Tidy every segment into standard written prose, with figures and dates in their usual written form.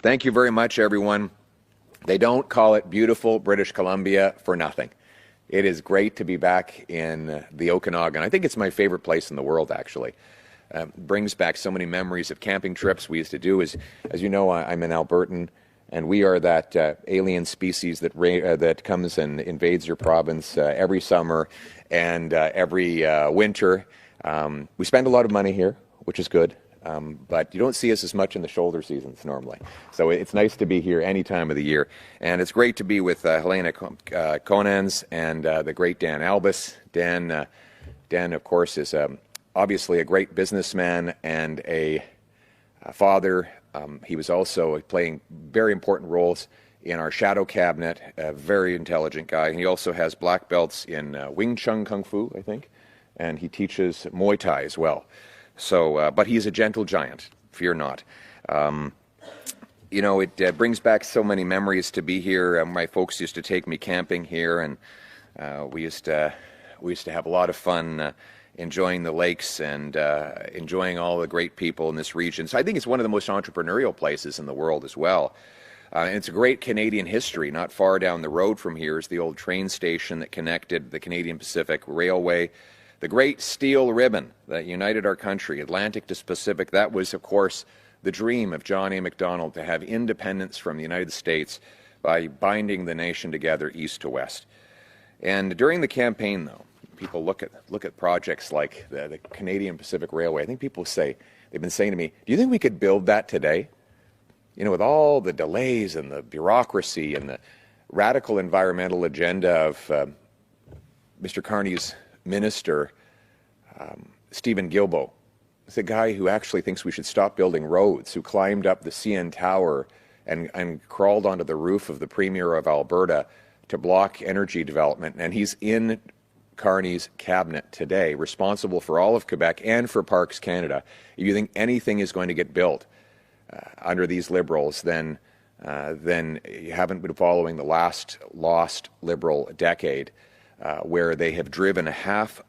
Thank you very much, everyone. They don't call it beautiful British Columbia for nothing. It is great to be back in the Okanagan. I think it's my favorite place in the world, actually. Brings back so many memories of camping trips we used to do. As you know, I'm an Albertan, and we are that alien species that comes and invades your province every summer and every winter. We spend a lot of money here, which is good. But you don't see us as much in the shoulder seasons normally. So it's nice to be here any time of the year. And it's great to be with Helena Conans and the great Dan Albus. Dan, of course, is obviously a great businessman and a father. He was also playing very important roles in our shadow cabinet, a very intelligent guy. And he also has black belts in Wing Chun Kung Fu, I think, and he teaches Muay Thai as well. So, but he's a gentle giant, fear not. You know, it brings back so many memories to be here. My folks used to take me camping here, and we used to have a lot of fun enjoying the lakes and enjoying all the great people in this region. So I think it's one of the most entrepreneurial places in the world as well. And it's a great Canadian history. Not far down the road from here is the old train station that connected the Canadian Pacific Railway. The great steel ribbon that united our country, Atlantic to Pacific, that was, of course, the dream of John A. Macdonald, to have independence from the United States by binding the nation together east to west. And during the campaign, though, people look at projects like the Canadian Pacific Railway. I think people say, they've been saying to me, do you think we could build that today? You know, with all the delays and the bureaucracy and the radical environmental agenda of Mr. Carney's minister, Stephen Guilbeault. It's a guy who actually thinks we should stop building roads, who climbed up the CN Tower and crawled onto the roof of the Premier of Alberta to block energy development. And he's in Carney's cabinet today, responsible for all of Quebec and for Parks Canada. If you think anything is going to get built under these Liberals, then you haven't been following the last lost Liberal decade, where they have driven $500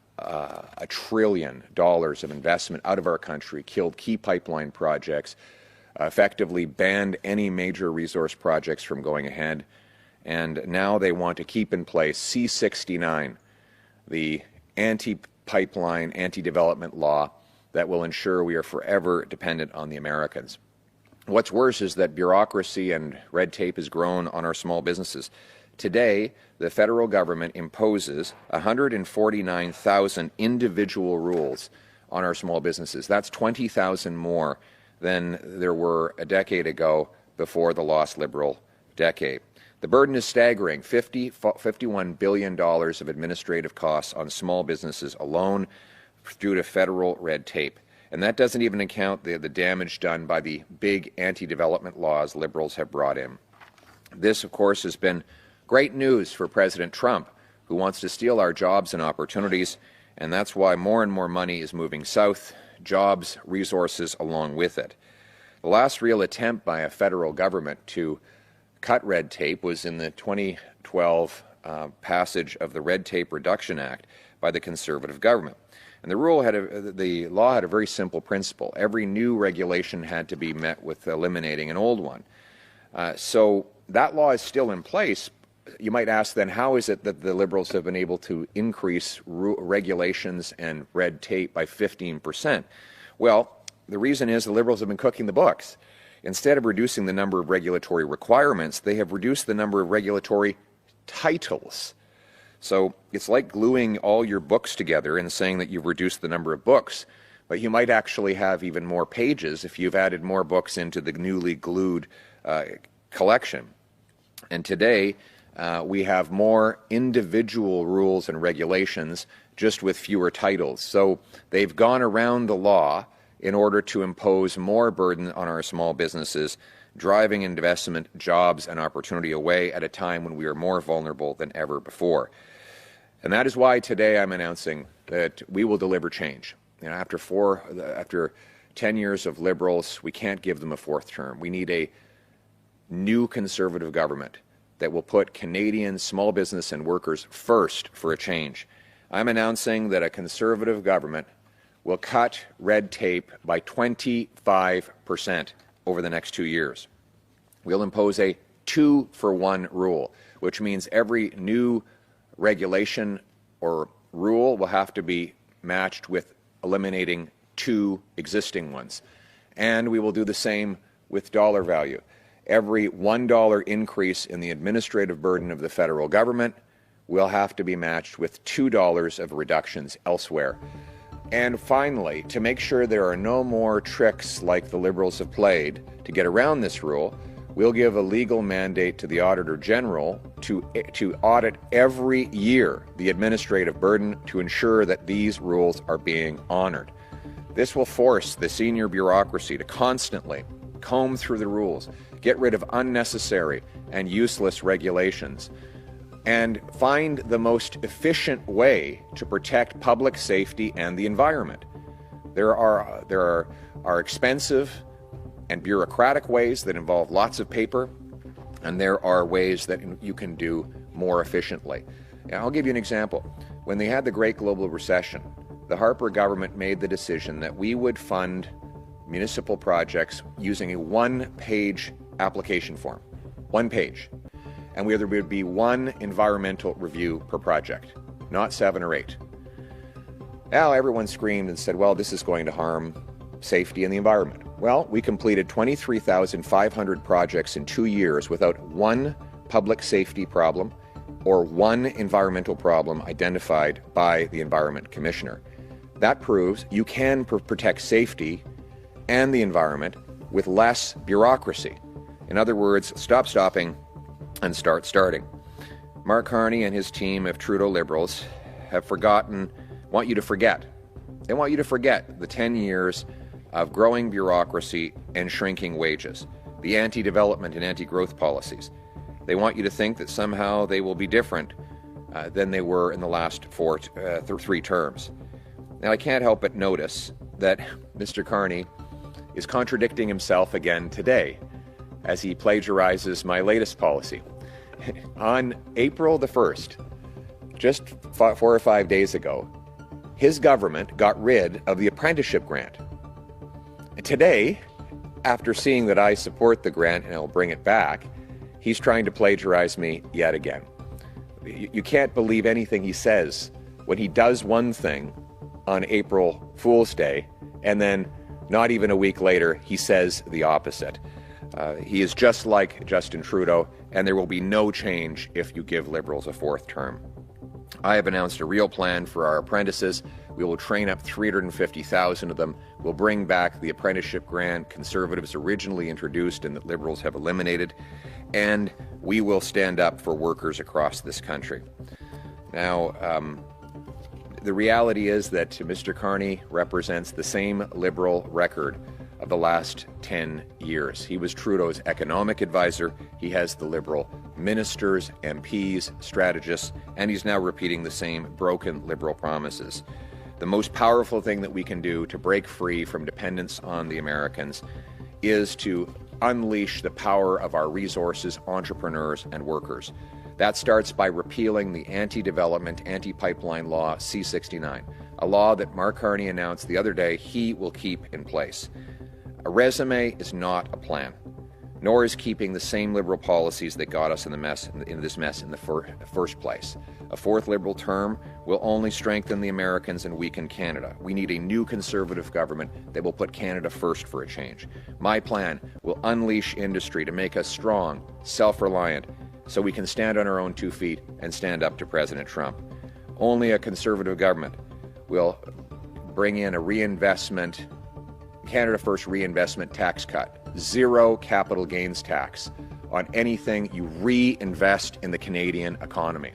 billion of investment out of our country, killed key pipeline projects, effectively banned any major resource projects from going ahead, and now they want to keep in place C-69, the anti-pipeline, anti-development law that will ensure we are forever dependent on the Americans. What's worse is that bureaucracy and red tape has grown on our small businesses. Today, the federal government imposes 149,000 individual rules on our small businesses. That's 20,000 more than there were a decade ago before the lost Liberal decade. The burden is staggering, $51 billion of administrative costs on small businesses alone due to federal red tape. And that doesn't even account the damage done by the big anti-development laws Liberals have brought in. This, of course, has been great news for President Trump, who wants to steal our jobs and opportunities, and that's why more and more money is moving south, jobs, resources along with it. The last real attempt by a federal government to cut red tape was in the 2012 passage of the Red Tape Reduction Act by the Conservative government. And the law had a very simple principle. Every new regulation had to be met with eliminating an old one. So that law is still in place. You might ask then, how is it that the Liberals have been able to increase regulations and red tape by 15%? Well, the reason is the Liberals have been cooking the books. Instead of reducing the number of regulatory requirements, they have reduced the number of regulatory titles. So it's like gluing all your books together and saying that you've reduced the number of books, but you might actually have even more pages if you've added more books into the newly glued collection. And today, we have more individual rules and regulations just with fewer titles. So they've gone around the law in order to impose more burden on our small businesses, driving investment, jobs, and opportunity away at a time when we are more vulnerable than ever before. And that is why today I'm announcing that we will deliver change. You know, after 10 years of Liberals, we can't give them a fourth term. We need a new Conservative government that will put Canadian small business and workers first for a change. I'm announcing that a Conservative government will cut red tape by 25% over the next 2 years. We'll impose a 2-for-1 rule, which means every new regulation or rule will have to be matched with eliminating 2 existing ones. And we will do the same with dollar value. Every $1 increase in the administrative burden of the federal government will have to be matched with $2 of reductions elsewhere. And finally, to make sure there are no more tricks like the Liberals have played to get around this rule, we'll give a legal mandate to the Auditor General to audit every year the administrative burden to ensure that these rules are being honored. This will force the senior bureaucracy to constantly comb through the rules, get rid of unnecessary and useless regulations, and find the most efficient way to protect public safety and the environment. There are expensive and bureaucratic ways that involve lots of paper, and there are ways that you can do more efficiently. And I'll give you an example. When they had the Great Global Recession, the Harper government made the decision that we would fund municipal projects using a 1-page application form. 1 page. And there would be 1 environmental review per project, not 7 or 8. Now everyone screamed and said, well, this is going to harm safety and the environment. Well, we completed 23,500 projects in 2 years without 1 public safety problem or 1 environmental problem identified by the Environment Commissioner. That proves you can protect safety and the environment with less bureaucracy. In other words, stop stopping and start starting. Mark Carney and his team of Trudeau Liberals want you to forget. They want you to forget the 10 years of growing bureaucracy and shrinking wages, the anti-development and anti-growth policies. They want you to think that somehow they will be different than they were in the last 3 terms. Now, I can't help but notice that Mr. Carney is contradicting himself again today as he plagiarizes my latest policy. On April the 1st, just 4 or 5 days ago, his government got rid of the apprenticeship grant. And today, after seeing that I support the grant and I'll bring it back, he's trying to plagiarize me yet again. You can't believe anything he says when he does one thing on April Fool's Day, and then not even a week later, he says the opposite. He is just like Justin Trudeau, and there will be no change if you give Liberals a 4th term. I have announced a real plan for our apprentices. We will train up 350,000 of them. We'll bring back the apprenticeship grant Conservatives originally introduced and that Liberals have eliminated. And we will stand up for workers across this country. Now, the reality is that Mr. Carney represents the same Liberal record of the last 10 years. He was Trudeau's economic advisor. He has the Liberal ministers, MPs, strategists, and he's now repeating the same broken Liberal promises. The most powerful thing that we can do to break free from dependence on the Americans is to unleash the power of our resources, entrepreneurs, and workers. That starts by repealing the anti-development, anti-pipeline law C-69, a law that Mark Carney announced the other day he will keep in place. A resume is not a plan, nor is keeping the same Liberal policies that got us in this mess in the first place. A 4th Liberal term will only strengthen the Americans and weaken Canada. We need a new Conservative government that will put Canada first for a change. My plan will unleash industry to make us strong, self-reliant, so we can stand on our own 2 feet and stand up to President Trump. Only a Conservative government will bring in a reinvestment, Canada First reinvestment tax cut, 0 capital gains tax on anything you reinvest in the Canadian economy.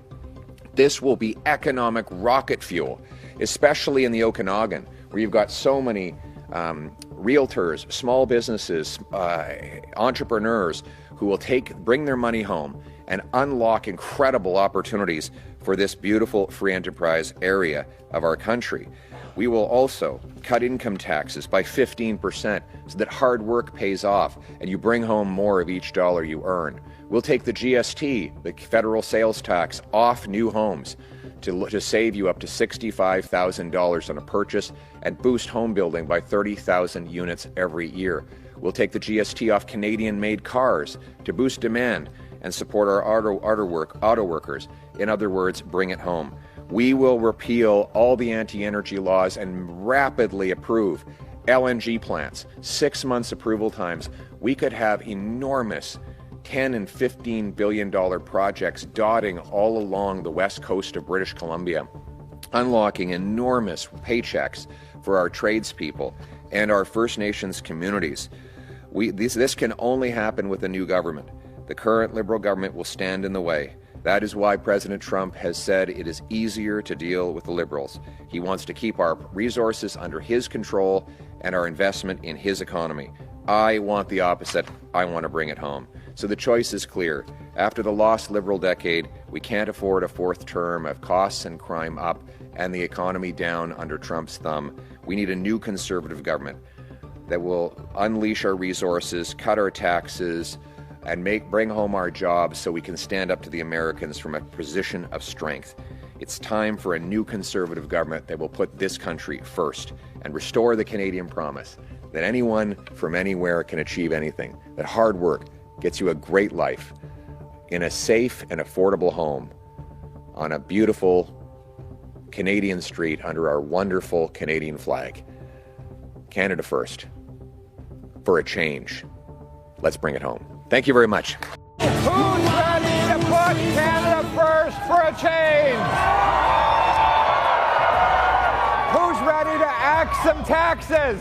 This will be economic rocket fuel, especially in the Okanagan, where you've got so many realtors, small businesses, entrepreneurs who will bring their money home and unlock incredible opportunities for this beautiful free enterprise area of our country. We will also cut income taxes by 15% so that hard work pays off and you bring home more of each dollar you earn. We'll take the GST, the federal sales tax, off new homes to save you up to $65,000 on a purchase and boost home building by 30,000 units every year. We'll take the GST off Canadian-made cars to boost demand and support our auto workers. In other words, bring it home. We will repeal all the anti-energy laws and rapidly approve LNG plants. 6 months approval times. We could have enormous $10 and $15 billion projects dotting all along the west coast of British Columbia, unlocking enormous paychecks for our tradespeople and our First Nations communities. This can only happen with a new government. The current Liberal government will stand in the way. That is why President Trump has said it is easier to deal with the Liberals. He wants to keep our resources under his control and our investment in his economy. I want the opposite. I want to bring it home. So the choice is clear. After the lost Liberal decade, we can't afford a fourth term of costs and crime up and the economy down under Trump's thumb. We need a new Conservative government that will unleash our resources, cut our taxes, and bring home our jobs so we can stand up to the Americans from a position of strength. It's time for a new Conservative government that will put this country first and restore the Canadian promise that anyone from anywhere can achieve anything, that hard work gets you a great life in a safe and affordable home on a beautiful Canadian street under our wonderful Canadian flag. Canada first. For a change. Let's bring it home. Thank you very much. Who's ready to put Canada first for a change? Who's ready to axe some taxes?